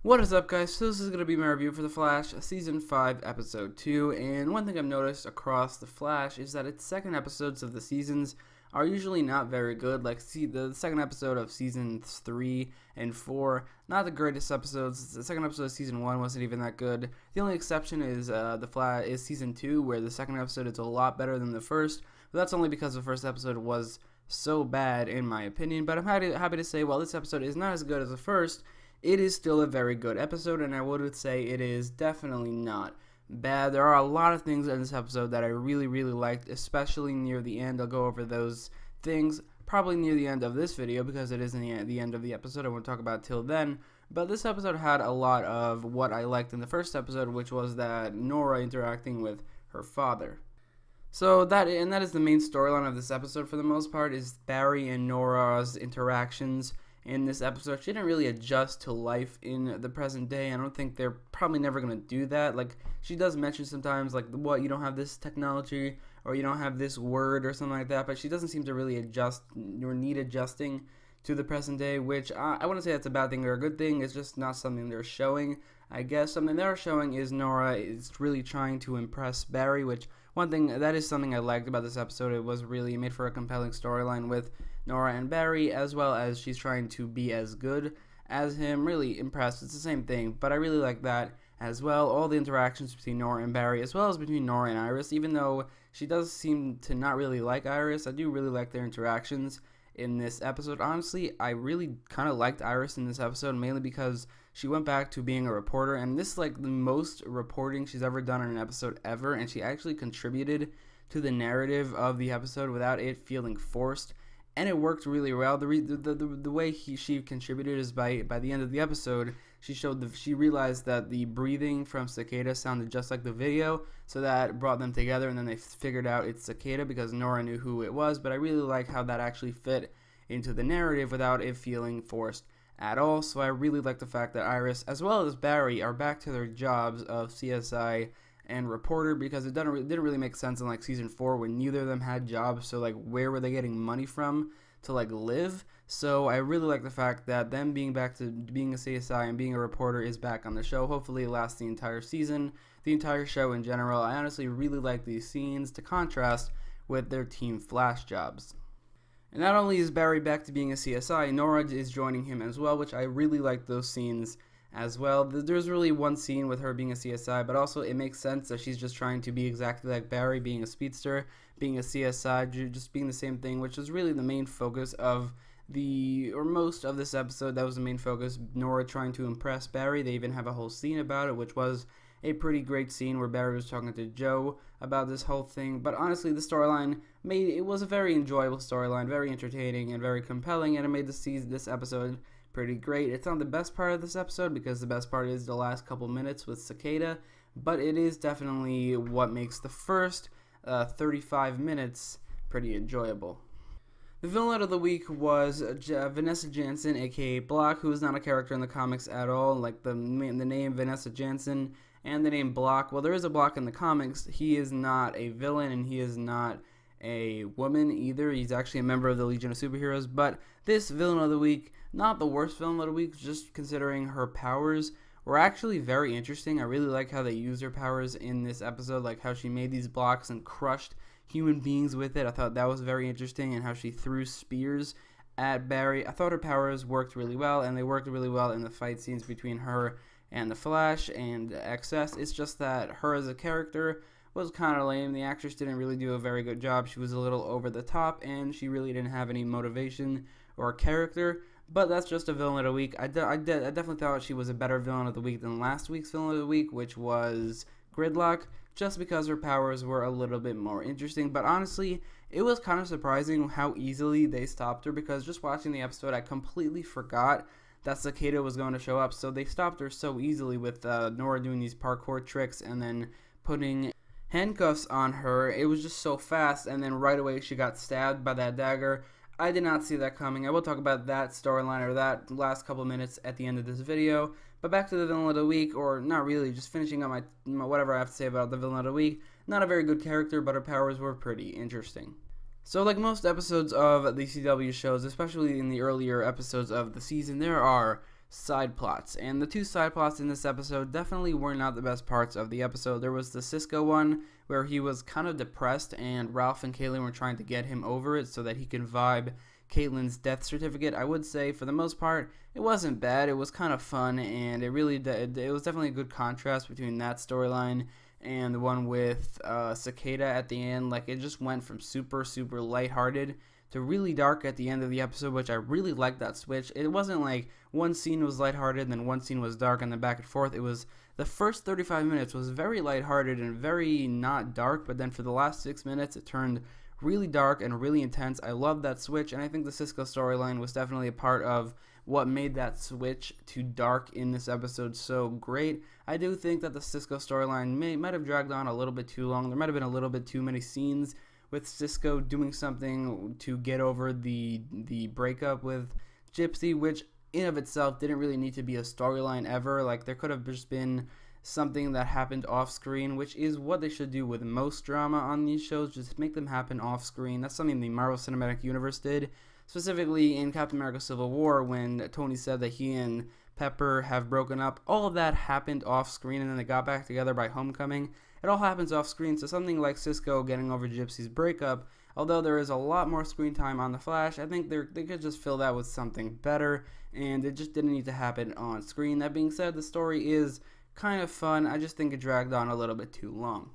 What is up, guys? So this is going to be my review for The Flash, Season 5, Episode 2, and one thing I've noticed across The Flash is that its second episodes of the seasons are usually not very good. Like, the second episode of Seasons 3 and 4, not the greatest episodes. The second episode of Season 1 wasn't even that good. The only exception is The Flash is Season 2, where the second episode is a lot better than the first, but that's only because the first episode was so bad, in my opinion. But I'm happy to say, while this episode is not as good as the first, it is still a very good episode, and I would say it is definitely not bad. There are a lot of things in this episode that I really liked, especially near the end. I'll go over those things probably near the end of this video because it is in the end of the episode. I won't talk about it till then. But this episode had a lot of what I liked in the first episode, which was that Nora interacting with her father. So that is the main storyline of this episode for the most part, is Barry and Nora's interactions in this episode. She didn't really adjust to life in the present day. I don't think they're probably never going to do that. Like, she does mention sometimes, like, what, you don't have this technology, or you don't have this word, or something like that, but she doesn't seem to really adjust, or need adjusting to the present day, which I wouldn't say that's a bad thing or a good thing. It's just not something they're showing. I guess something they're showing is Nora is really trying to impress Barry, which one thing, that is something I liked about this episode. It was really made for a compelling storyline with Nora and Barry, as well as she's trying to be as good as him, really impressed. It's the same thing, but I really like that as well. All the interactions between Nora and Barry, as well as between Nora and Iris, even though she does seem to not really like Iris, I do really like their interactions in this episode. Honestly, I really kind of liked Iris in this episode, mainly because she went back to being a reporter, and this is like the most reporting she's ever done in an episode ever, and she actually contributed to the narrative of the episode without it feeling forced, and it worked really well. The way she contributed is by the end of the episode, she realized that the breathing from Cicada sounded just like the video, so that brought them together, and then they figured out it's Cicada because Nora knew who it was. But I really like how that actually fit into the narrative without it feeling forced at all. So I really like the fact that Iris, as well as Barry, are back to their jobs of CSI and reporter, because it didn't really make sense in like season 4 when neither of them had jobs. So like, where were they getting money from to like live? So I really like the fact that them being back to being a CSI and being a reporter is back on the show. Hopefully it lasts the entire season, the entire show in general. I honestly really like these scenes to contrast with their Team Flash jobs. And not only is Barry back to being a CSI, Nora is joining him as well, which I really like those scenes as well. There's really one scene with her being a CSI, but also it makes sense that she's just trying to be exactly like Barry, being a speedster, being a CSI, just being the same thing, which is really the main focus of most of this episode. That was the main focus, Nora trying to impress Barry. They even have a whole scene about it, which was a pretty great scene where Barry was talking to Joe about this whole thing. But honestly, the storyline it was a very enjoyable storyline, very entertaining and very compelling, and it made this episode pretty great. It's not the best part of this episode, because the best part is the last couple minutes with Cicada, but it is definitely what makes the first 35 minutes pretty enjoyable. The villain of the week was Vanessa Jansen, aka Block, who is not a character in the comics at all. Like the name Vanessa Jansen and the name Block, well, there is a Block in the comics. He is not a villain, and he is not a woman either. He's actually a member of the Legion of Superheroes. But this villain of the week, not the worst villain of the week, just considering her powers were actually very interesting. I really like how they used her powers in this episode, like how she made these blocks and crushed human beings with it. I thought that was very interesting, and how she threw spears at Barry. I thought her powers worked really well, and they worked really well in the fight scenes between her and the Flash and XS. It's just that her as a character was kind of lame. The actress didn't really do a very good job. She was a little over the top, and she really didn't have any motivation or character. But that's just a villain of the week. I definitely thought she was a better villain of the week than last week's villain of the week, which was Gridlock, just because her powers were a little bit more interesting. But honestly, it was kind of surprising how easily they stopped her, because just watching the episode, I completely forgot that Cicada was going to show up. So they stopped her so easily with Nora doing these parkour tricks and then putting handcuffs on her. It was just so fast, and then right away she got stabbed by that dagger. I did not see that coming. I will talk about that storyline, or that last couple minutes, at the end of this video. But back to the villain of the week, or not really, just finishing up my whatever I have to say about the villain of the week. Not a very good character, but her powers were pretty interesting. So like most episodes of the CW shows, especially in the earlier episodes of the season, there are side plots. And the two side plots in this episode definitely were not the best parts of the episode. There was the Cisco one where he was kind of depressed and Ralph and Caitlin were trying to get him over it so that he could vibe Caitlin's death certificate. I would say for the most part it wasn't bad. It was kind of fun, and it was definitely a good contrast between that storyline and the one with Cicada at the end. Like, it just went from super lighthearted to really dark at the end of the episode, which I really liked that switch. It wasn't like one scene was lighthearted and then one scene was dark and then back and forth. It was the first 35 minutes was very lighthearted and very not dark, but then for the last 6 minutes it turned really dark and really intense. I love that switch, and I think the Cisco storyline was definitely a part of what made that switch to dark in this episode so great. I do think that the Cisco storyline might have dragged on a little bit too long. There might have been a little bit too many scenes with Cisco doing something to get over the breakup with Gypsy, which in of itself didn't really need to be a storyline ever. Like, there could have just been something that happened off screen, which is what they should do with most drama on these shows. Just make them happen off screen. That's something the Marvel Cinematic Universe did, specifically in Captain America Civil War when Tony said that he and Pepper have broken up. All of that happened off screen, and then they got back together by Homecoming. It all happens off screen, so something like Cisco getting over Gypsy's breakup, although there is a lot more screen time on The Flash, I think they could just fill that with something better, and it just didn't need to happen on screen. That being said, the story is kind of fun. I just think it dragged on a little bit too long.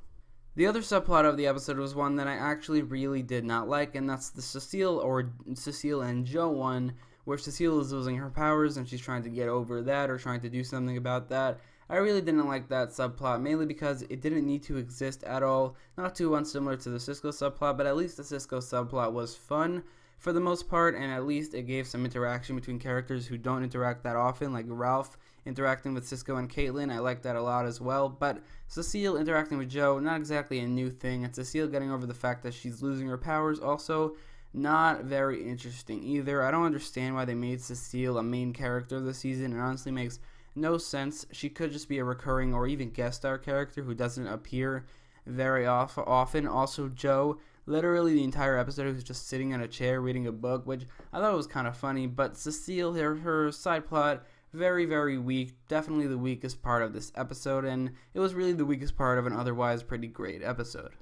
The other subplot of the episode was one that I actually really did not like, and that's the Cecile and Joe one, where Cecile is losing her powers and she's trying to get over that or trying to do something about that. I really didn't like that subplot, mainly because it didn't need to exist at all. Not too unsimilar to the Cisco subplot, but at least the Cisco subplot was fun for the most part, and at least it gave some interaction between characters who don't interact that often, like Ralph interacting with Cisco and Caitlin. I like that a lot as well. But Cecile interacting with Joe, not exactly a new thing, and Cecile getting over the fact that she's losing her powers, also not very interesting either. I don't understand why they made Cecile a main character this season. It honestly makes no sense. She could just be a recurring or even guest star character who doesn't appear very often. Also, Joe, literally the entire episode, was just sitting in a chair reading a book, which I thought was kind of funny. But Cecile, her side plot, very weak. Definitely the weakest part of this episode, and it was really the weakest part of an otherwise pretty great episode.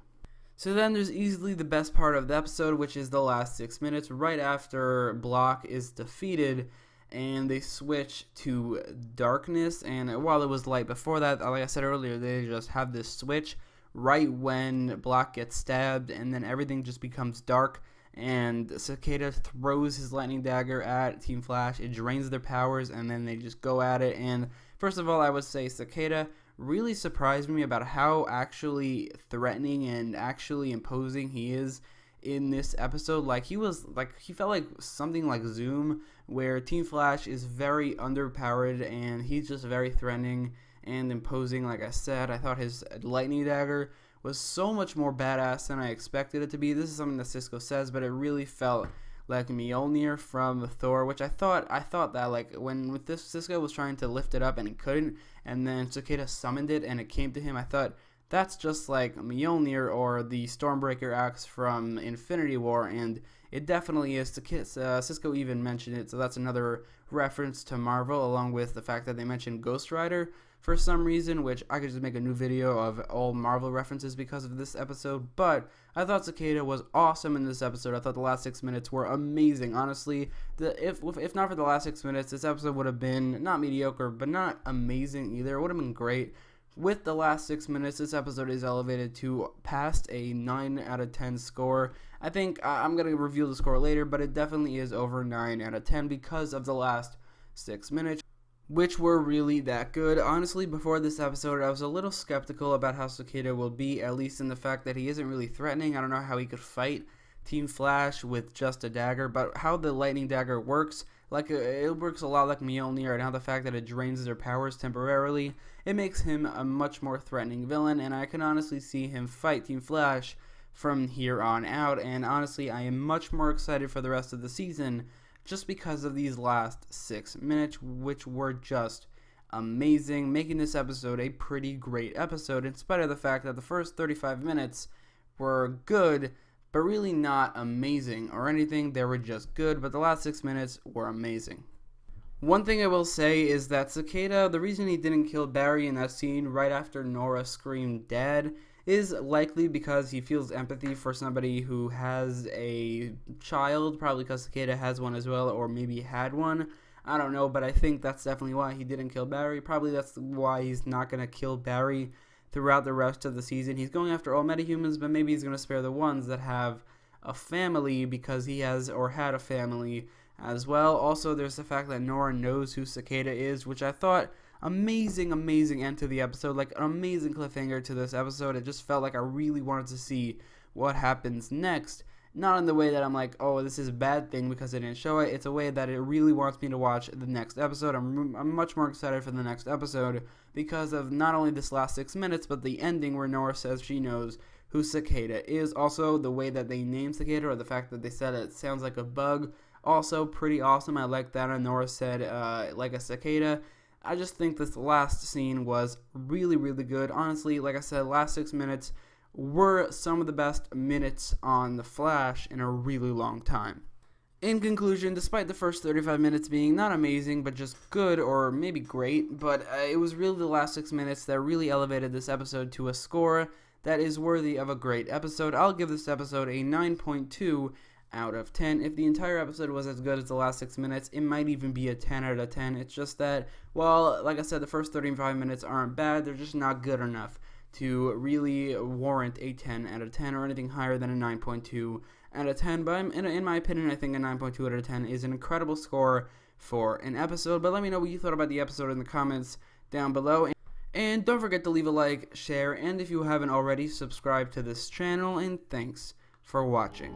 So then there's easily the best part of the episode, which is the last 6 minutes, right after Block is defeated and they switch to darkness. And while it was light before that, like I said earlier, they just have this switch right when Block gets stabbed, and then everything just becomes dark, and Cicada throws his lightning dagger at Team Flash. It drains their powers, and then they just go at it. And first of all, I would say Cicada really surprised me about how actually threatening and actually imposing he is in this episode. Like, he felt like something like Zoom, where Team Flash is very underpowered and he's just very threatening and imposing. Like I said, I thought his lightning dagger was so much more badass than I expected it to be. This is something that Cisco says, but it really felt like Mjolnir from Thor, which I thought that, like, when with this Cisco was trying to lift it up and he couldn't, and then Cicada summoned it and it came to him, I thought that's just like Mjolnir or the Stormbreaker axe from Infinity War, and it definitely is. Cisco even mentioned it, so that's another reference to Marvel, along with the fact that they mentioned Ghost Rider for some reason, which I could just make a new video of all Marvel references because of this episode. But I thought Cicada was awesome in this episode. I thought the last 6 minutes were amazing. Honestly, if not for the last 6 minutes, this episode would have been not mediocre, but not amazing either. It would have been great. With the last 6 minutes, this episode is elevated to past a 9 out of 10 score. I think I'm going to reveal the score later, but it definitely is over 9 out of 10 because of the last 6 minutes, which were really that good. Honestly, before this episode, I was a little skeptical about how Cicada will be, at least in the fact that he isn't really threatening. I don't know how he could fight Team Flash with just a dagger, but how the lightning dagger works, like, it works a lot like Mjolnir, and how the fact that it drains their powers temporarily, it makes him a much more threatening villain, and I can honestly see him fight Team Flash from here on out. And honestly, I am much more excited for the rest of the season just because of these last 6 minutes, which were just amazing, making this episode a pretty great episode, in spite of the fact that the first 35 minutes were good, but really not amazing or anything. They were just good, but the last 6 minutes were amazing. One thing I will say is that Cicada, the reason he didn't kill Barry in that scene right after Nora screamed dead is likely because he feels empathy for somebody who has a child, probably because Cicada has one as well, or maybe had one. I don't know, but I think that's definitely why he didn't kill Barry. Probably that's why he's not going to kill Barry throughout the rest of the season. He's going after all metahumans, but maybe he's going to spare the ones that have a family because he has or had a family as well. Also, there's the fact that Nora knows who Cicada is, which I thought amazing end to the episode, like an amazing cliffhanger to this episode. It just felt like I really wanted to see what happens next. Not in the way that I'm like, oh, this is a bad thing because they didn't show it. It's a way that it really wants me to watch the next episode. I'm much more excited for the next episode because of not only this last 6 minutes, but the ending where Nora says she knows who Cicada is. Also, the way that they named Cicada, or the fact that they said it sounds like a bug, also pretty awesome. I like that. And Nora said, like a cicada. I just think this last scene was really good. Honestly, like I said, last 6 minutes were some of the best minutes on The Flash in a really long time. In conclusion, despite the first 35 minutes being not amazing, but just good or maybe great, but it was really the last 6 minutes that really elevated this episode to a score that is worthy of a great episode. I'll give this episode a 9.2 out of 10. If the entire episode was as good as the last 6 minutes, it might even be a 10 out of 10. It's just that, well, like I said, the first 35 minutes aren't bad. They're just not good enough to really warrant a 10 out of 10 or anything higher than a 9.2 out of 10. But in my opinion, I think a 9.2 out of 10 is an incredible score for an episode. But let me know what you thought about the episode in the comments down below. And don't forget to leave a like, share, and if you haven't already, subscribe to this channel. And thanks for watching.